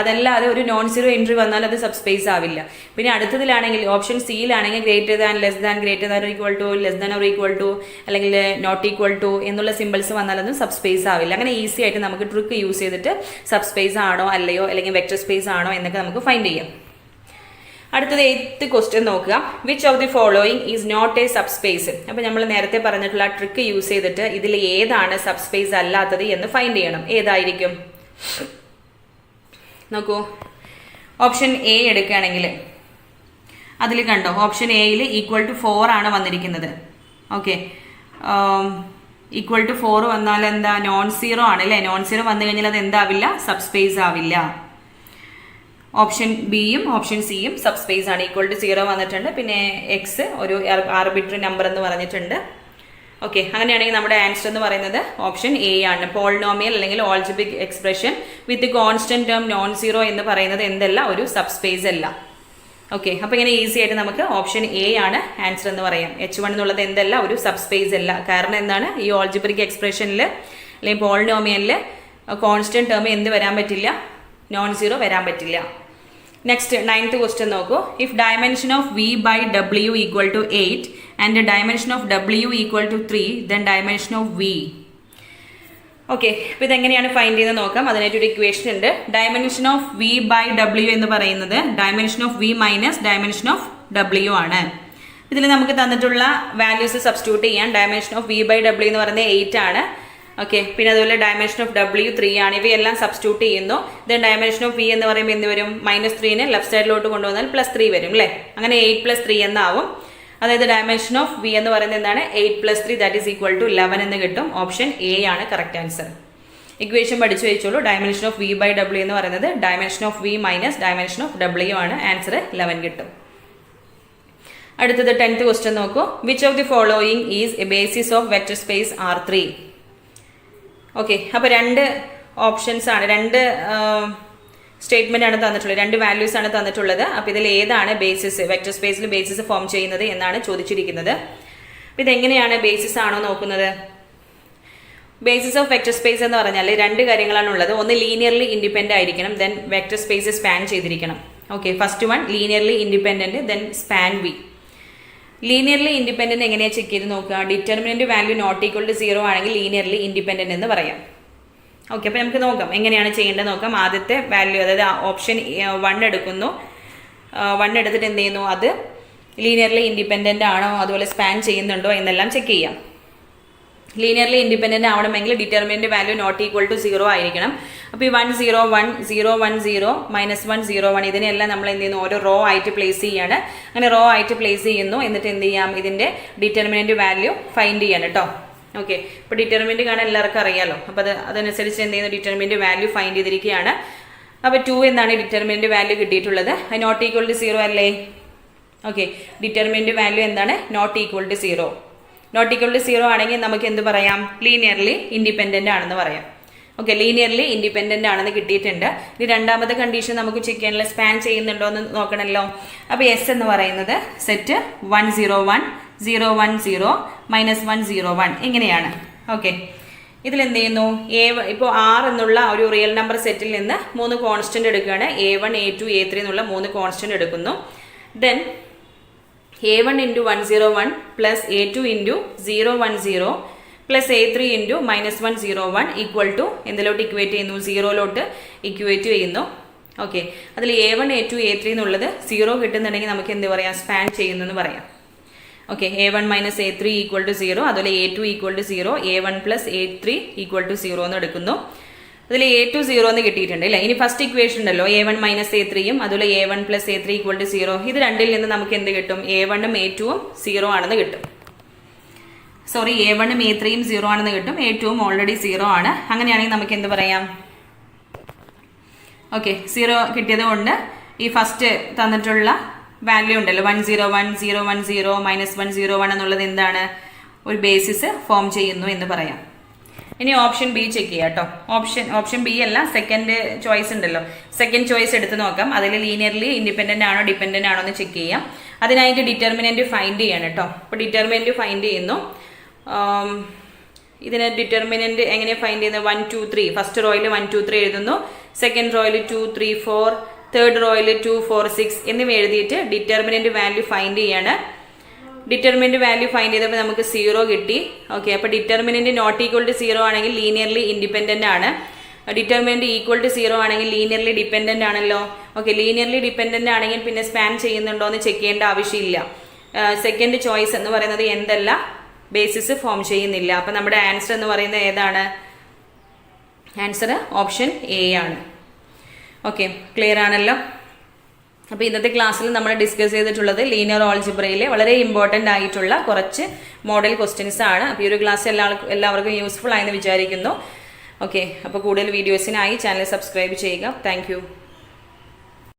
അതല്ലാതെ ഒരു നോൺ സീറോ എൻട്രി വന്നാൽ അത് സബ്സ്പേസ് ആവില്ല. പിന്നെ അടുത്തതിലാണെങ്കിൽ ഓപ്ഷൻ സിയിലാണെങ്കിൽ greater than, less than, greater than equal to, less than or equal to, അല്ലെങ്കിൽ നോട്ട് ഈക്വൽ ടു എന്നുള്ള സിമ്പിൾസ് വന്നാൽ അതും സബ്സ്പേസ് ആവില്ല. അങ്ങനെ ഈസി ആയിട്ട് നമുക്ക് ട്രിക്ക് യൂസ് ചെയ്തിട്ട് സബ്സ്പേസ് ആണോ അല്ലയോ, അല്ലെങ്കിൽ വെക്റ്റർ സ്പേസ് ആണോ എന്നൊക്കെ നമുക്ക് ഫൈൻഡ് ചെയ്യാം. അടുത്തത് 8th ക്വസ്റ്റ്യൻ നോക്കുക. Which of the following is not a subspace. അപ്പോൾ നമ്മൾ നേരത്തെ പറഞ്ഞിട്ടുള്ള ട്രിക്ക് യൂസ് ചെയ്തിട്ട് ഇതിൽ ഏതാണ് സബ്സ്പേസ് അല്ലാത്തത് എന്ന് ഫൈൻഡ് ചെയ്യണം. ഏതായിരിക്കും നോക്കൂ. ഓപ്ഷൻ എ എടുക്കുകയാണെങ്കിൽ അതിൽ കണ്ടോ, ഓപ്ഷൻ എയിൽ =4 ആണ് വന്നിരിക്കുന്നത്. ഓക്കെ, =4 വന്നാൽ എന്താ, നോൺ സീറോ ആണ് അല്ലേ. നോൺ സീറോ വന്നു കഴിഞ്ഞാൽ അത് എന്താവില്ല, സബ്സ്പേസ് ആവില്ല. ഓപ്ഷൻ ബിയും ഓപ്ഷൻ സിയും സബ്സ്പേസ് ആണ്. =0 വന്നിട്ടുണ്ട്, പിന്നെ എക്സ് ഒരു ആർബിട്രറി നമ്പർ എന്ന് പറഞ്ഞിട്ടുണ്ട്. ഓക്കെ, അങ്ങനെയാണെങ്കിൽ നമ്മുടെ ആൻസർ എന്ന് പറയുന്നത് ഓപ്ഷൻ എ ആണ്. പോളിനോമിയൽ അല്ലെങ്കിൽ ഓൾജിബ്രിക് എക്സ്പ്രഷൻ വിത്ത് കോൺസ്റ്റന്റ് ടേം നോൺ സീറോ എന്ന് പറയുന്നത് എന്തല്ല, ഒരു സബ്സ്പേസ് അല്ല. ഓക്കെ, അപ്പോൾ ഇങ്ങനെ ഈസി ആയിട്ട് നമുക്ക് ഓപ്ഷൻ എ ആണ് ആൻസർ എന്ന് പറയാം. H1 എന്നുള്ളത് എന്തല്ല, ഒരു സബ്സ്പേസ് അല്ല. കാരണം എന്താണ്, ഈ ഓൾജിബ്രിക് എക്സ്പ്രഷനിൽ അല്ലെങ്കിൽ പോളിനോമിയലിൽ കോൺസ്റ്റന്റ് ടേം എന്ത് വരാൻ പറ്റില്ല, നോൺ സീറോ വരാൻ പറ്റില്ല. നെക്സ്റ്റ് 9th ക്വസ്റ്റ്യൻ നോക്കൂ. If dimension of v/w = 8 and dimension of w = 3, then dimension of v. Okay, അപ്പോൾ ഇതെങ്ങനെയാണ് ഫൈൻഡ് ചെയ്ത് നോക്കാം. അതിനായിട്ടൊരു ഇക്വേഷൻ ഉണ്ട്. ഡയമെൻഷൻ ഓഫ് v/w എന്ന് പറയുന്നത് dimension of v minus dimension of w ആണ്. ഇതിൽ നമുക്ക് തന്നിട്ടുള്ള വാല്യൂസ് സബ്സ്റ്റിറ്റ്യൂട്ട് ചെയ്യാം. ഡയമെൻഷൻ ഓഫ് v/w എന്ന് പറയുന്നത് 8 ആണ്. ഓക്കെ, പിന്നെ അതുപോലെ ഡയമെൻഷൻ ഓഫ് w 3 ആണ്. ഇവയെല്ലാം സബ്സ്റ്റിറ്റ്യൂട്ട് ചെയ്യുന്നു. ദെൻ ഡയമെൻഷൻ ഓഫ് v എന്ന് പറയുമ്പോൾ എന്ത് വരും, -3നെ ലെഫ്റ്റ് സൈഡിലോട്ട് കൊണ്ടുവന്നാൽ +3 വരും അല്ലേ. അങ്ങനെ 8 + 3 എന്നാവും. അതായത് ഡയമെൻഷൻ ഓഫ് v എന്ന് പറയുന്നത് എന്താണ്, 8 + 3 ദാറ്റ് ഈസ് ഈക്വൽ ടു 11 എന്ന് കിട്ടും. ഓപ്ഷൻ എ ആണ് കറക്റ്റ് ആൻസർ. ഇക്വേഷൻ പഠിച്ചു വെച്ചോളൂ. ഡയമെൻഷൻ ഓഫ് v/w എന്ന് പറയുന്നത് dimension of v minus dimension of w ആണ്. ആൻസർ 11 കിട്ടും. അടുത്തത് 10th ക്വസ്റ്റ്യൻ നോക്കൂ. Which of the following is A basis of vector space R3. Okay, അപ്പോൾ രണ്ട് ഓപ്ഷൻസ് ആണ്, രണ്ട് സ്റ്റേറ്റ്മെന്റ് ആണ് തന്നിട്ടുള്ളത്, രണ്ട് വാല്യൂസ് ആണ് തന്നിട്ടുള്ളത്. അപ്പോൾ ഇതിൽ ഏതാണ് ബേസിസ്, വെക്റ്റർ സ്പേസിൽ ബേസിസ് ഫോം ചെയ്യുന്നത് എന്നാണ് ചോദിച്ചിരിക്കുന്നത്. അപ്പോൾ ഇതെങ്ങനെയാണ് ബേസിസ് ആണോ നോക്കുന്നത്. ബേസിസ് ഓഫ് വെക്റ്റർ സ്പേസ് എന്ന് പറഞ്ഞാൽ രണ്ട് കാര്യങ്ങളാണ് ഉള്ളത്. ഒന്ന് ലീനിയർലി ഇൻഡിപെൻഡന്റ് ആയിരിക്കണം, ദെൻ വെക്റ്റർ സ്പേസ് സ്പാൻ ചെയ്തിരിക്കണം. Okay, first one linearly independent, then span V. Linearly independent എങ്ങനെയാണ് ചെക്ക് ചെയ്ത് നോക്കുക. Determinant value not equal to 0 ആണെങ്കിൽ ലീനിയർലി ഇൻഡിപെൻഡന്റ് എന്ന് പറയാം. ഓക്കെ, അപ്പോൾ നമുക്ക് നോക്കാം എങ്ങനെയാണ് ചെയ്യേണ്ടത് നോക്കാം. ആദ്യത്തെ വാല്യൂ, അതായത് ഓപ്ഷൻ 1 എടുക്കുന്നു. 1 എടുത്തിട്ട് എന്ത് ചെയ്യുന്നു, അത് ലീനിയർലി ഇൻഡിപെൻഡന്റ് ആണോ, അതുപോലെ സ്പാൻ ചെയ്യുന്നുണ്ടോ എന്നെല്ലാം ചെക്ക് ചെയ്യാം. ലീനിയർലി ഇൻഡിപെൻഡന്റ് ആവണമെങ്കിൽ determinant value not equal to 0 ആയിരിക്കണം. അപ്പോൾ ഈ 1 0 1 0 1 0 -1 0 1 ഇതിനെല്ലാം നമ്മൾ എന്ത് ചെയ്യുന്നു, ഓരോ റോ ആയിട്ട് പ്ലേസ് ചെയ്യാണ്. അങ്ങനെ റോ ആയിട്ട് പ്ലേസ് ചെയ്യുന്നു. എന്നിട്ട് എന്ത് ചെയ്യാം, ഇതിന്റെ ഡിറ്റർമിനന്റ് വാല്യൂ ഫൈൻഡ് ചെയ്യാണ് കേട്ടോ. ഓക്കെ, ഇപ്പോൾ ഡിറ്റർമിനന്റ് കാണാൻ എല്ലാവർക്കും അറിയാലോ. അപ്പോൾ അതനുസരിച്ച് എന്ത് ചെയ്യുന്നു, ഡിറ്റർമിനന്റ് വാല്യൂ ഫൈൻഡ് ചെയ്തിരിക്കുകയാണ്. അപ്പോൾ 2 എന്നാണ് ഡിറ്റർമിനന്റ് വാല്യൂ കിട്ടിയിട്ടുള്ളത്. അത് നോട്ട് ഈക്വൽ ടു 0 അല്ലേ. ഓക്കെ, ഡിറ്റർമിനന്റ് വാല്യൂ എന്താണ്, not equal to 0. Not equal to 0 ആണെങ്കിൽ നമുക്ക് എന്ത് പറയാം, ലീനിയർലി ഇൻഡിപെൻഡന്റ് ആണെന്ന് പറയാം. ഓക്കെ, ലീനിയർലി ഇൻഡിപെൻഡന്റ് ആണെന്ന് കിട്ടിയിട്ടുണ്ട്. ഇനി രണ്ടാമത്തെ കണ്ടീഷൻ നമുക്ക് ചെക്ക് ചെയ്യാനുള്ള സ്പാൻ ചെയ്യുന്നുണ്ടോ എന്ന് നോക്കണമല്ലോ. അപ്പോൾ എസ് എന്ന് പറയുന്നത് സെറ്റ് 1 0 1 0 1 0 -1 0 1 എങ്ങനെയാണ്. ഓക്കെ, ഇതിൽ എന്ത് ചെയ്യുന്നു, ഇപ്പോൾ ആർ എന്നുള്ള ഒരു റിയൽ നമ്പർ സെറ്റിൽ നിന്ന് 3 കോൺസ്റ്റന്റ് എടുക്കുകയാണ്. A1, A2, A3 എന്നുള്ള 3 കോൺസ്റ്റന്റ് എടുക്കുന്നു. Then A1 × 101 plus A2 × 010 plus A3 × -101 equal to എന്തിലോട്ട് ഇക്വേറ്റ് ചെയ്യുന്നു, 0 ഇക്വേറ്റ് ചെയ്യുന്നു. ഓക്കെ, അതിൽ A1, A2, A3 എന്നുള്ളത് 0 കിട്ടുന്നുണ്ടെങ്കിൽ നമുക്ക് എന്ത് പറയാം, സ്പാൻ ചെയ്യുന്നു എന്ന് പറയാം. Okay, A1 - A3 equal to 0, അതുപോലെ A2 equal to 0, A1 + A3 equal to 0 എന്ന് എടുക്കുന്നു. അതിൽ A2 0 എന്ന് കിട്ടിയിട്ടുണ്ട് അല്ലേ. ഇനി ഫസ്റ്റ് ഇക്വേഷൻ ഉണ്ടല്ലോ, A1 - A3യും അതുപോലെ A1 + A3 ഈക്വൽ ടു 0. ഇത് രണ്ടിൽ നിന്ന് നമുക്ക് എന്ത് കിട്ടും, A1ഉം A2ഉം 0 ആണെന്ന് കിട്ടും. സോറി, A1ഉം A3യും 0 ആണെന്ന് കിട്ടും, A2ഉം ഓൾറെഡി 0 ആണ്. അങ്ങനെയാണെങ്കിൽ നമുക്ക് എന്ത് പറയാം, ഓക്കെ 0 കിട്ടിയത് കൊണ്ട് ഈ ഫസ്റ്റ് തന്നിട്ടുള്ള വാല്യൂ ഉണ്ടല്ലോ 101, 010, -101 എന്നുള്ളത് എന്താണ്, ഒരു ബേസിസ് ഫോം ചെയ്യുന്നു എന്ന് പറയാം. ഇനി ഓപ്ഷൻ ബി ചെക്ക് ചെയ്യാം കേട്ടോ. ഓപ്ഷൻ ബി അല്ല, സെക്കൻഡ് ചോയ്സ് ഉണ്ടല്ലോ, സെക്കൻഡ് ചോയ്സ് എടുത്ത് നോക്കാം. അതിൽ ലീനിയർലി ഇൻഡിപെൻഡന്റ് ആണോ ഡിപെൻഡന്റ് ആണോ എന്ന് ചെക്ക് ചെയ്യാം. അതിനായിട്ട് ഡിറ്റർമിനന്റ് ഫൈൻഡ് ചെയ്യാണ് കേട്ടോ. അപ്പോൾ ഡിറ്റർമിനന്റ് ഫൈൻഡ് ചെയ്യുന്നു. ഇതിന് ഡിറ്റർമിനന്റ് എങ്ങനെ ഫൈൻഡ് ചെയ്യുന്നത്, 1 2 3 ഫസ്റ്റ് റോയിൽ 1 2 3 എഴുതുന്നു, സെക്കൻഡ് റോയിൽ 2 3 4, തേർഡ് റോയിൽ 2 4 6 എന്നിവ എഴുതിയിട്ട് ഡിറ്റർമിനന്റ് വാല്യൂ ഫൈൻഡ് ചെയ്യാണ്. ഡിറ്റർമിനന്റ് വാല്യൂ ഫൈൻഡ് ചെയ്തപ്പോൾ നമുക്ക് 0 കിട്ടി. ഓക്കെ, അപ്പോൾ ഡിറ്റർമിനന്റ് നോട്ട് ഈക്വൽ ടു 0 ആണെങ്കിൽ ലീനിയർലി ഇൻഡിപെൻഡന്റ് ആണ്. ഡിറ്റർമിനന്റ് ഈക്വൽ ടു 0 ആണെങ്കിൽ ലീനിയർലി ഡിപെൻഡന്റ് ആണല്ലോ. ഓക്കെ, ലീനിയർലി ഡിപെൻഡന്റ് ആണെങ്കിൽ പിന്നെ സ്പാൻ ചെയ്യുന്നുണ്ടോ എന്ന് ചെക്ക് ചെയ്യേണ്ട ആവശ്യമില്ല. സെക്കൻഡ് ചോയ്സ് എന്ന് പറയുന്നത് എന്തല്ല, ബേസിസ് ഫോം ചെയ്യുന്നില്ല. അപ്പം നമ്മുടെ ആൻസർ എന്ന് പറയുന്നത് ഏതാണ്, ആൻസർ ഓപ്ഷൻ എ ആണ്. ഓക്കെ, ക്ലിയർ ആണല്ലോ. അപ്പോൾ ഇന്നത്തെ ക്ലാസ്സിൽ നമ്മൾ ഡിസ്കസ് ചെയ്തിട്ടുള്ളത് ലീനിയർ ഓൾജിബ്രയിലെ വളരെ ഇമ്പോർട്ടൻ്റ് ആയിട്ടുള്ള കുറച്ച് മോഡൽ ക്വസ്റ്റ്യൻസ് ആണ്. അപ്പോൾ ഈ ഒരു ക്ലാസ് എല്ലാവർക്കും യൂസ്ഫുൾ ആയെന്ന് വിചാരിക്കുന്നു. ഓക്കെ, അപ്പോൾ കൂടുതൽ വീഡിയോസിനായി ചാനൽ സബ്സ്ക്രൈബ് ചെയ്യുക. താങ്ക്